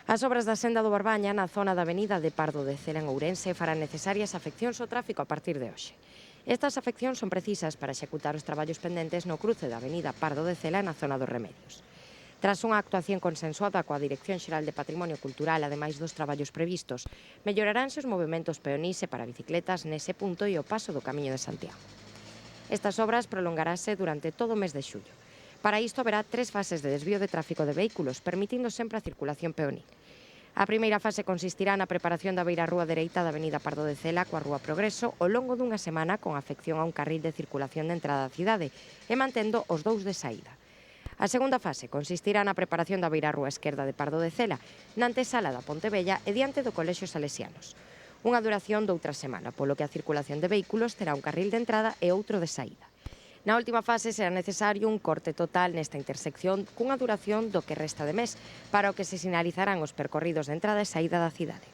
As obras da senda do Barbaña na zona da avenida de Pardo de Cela en Ourense farán necesarias afeccións ao tráfico a partir de hoxe. Estas afeccións son precisas para executar os traballos pendentes no cruce da avenida Pardo de Cela na zona dos Remedios. Tras unha actuación consensuada coa Dirección Xeral de Patrimonio Cultural, ademais dos traballos previstos, melloraránse os movementos peonís e para bicicletas nese punto e o paso do Camiño de Santiago. Estas obras prolongarase durante todo o mes de xullo. Para isto haberá 3 fases de desvío de tráfico de vehículos, permitindo sempre a circulación peonil. A primeira fase consistirá na preparación da beirarrúa dereita da avenida Pardo de Cela coa Rúa Progreso ao longo dunha semana con afección a un carril de circulación de entrada á cidade e mantendo os 2 de saída. A segunda fase consistirá na preparación da beirarrúa esquerda de Pardo de Cela na antesala da Ponte Vella e diante do Colexio Salesianos. Unha duración doutra semana, polo que a circulación de vehículos terá un carril de entrada e outro de saída. Na última fase será necesario un corte total nesta intersección cunha duración do que resta de mes, para o que se sinalizarán os percorridos de entrada e saída da cidade.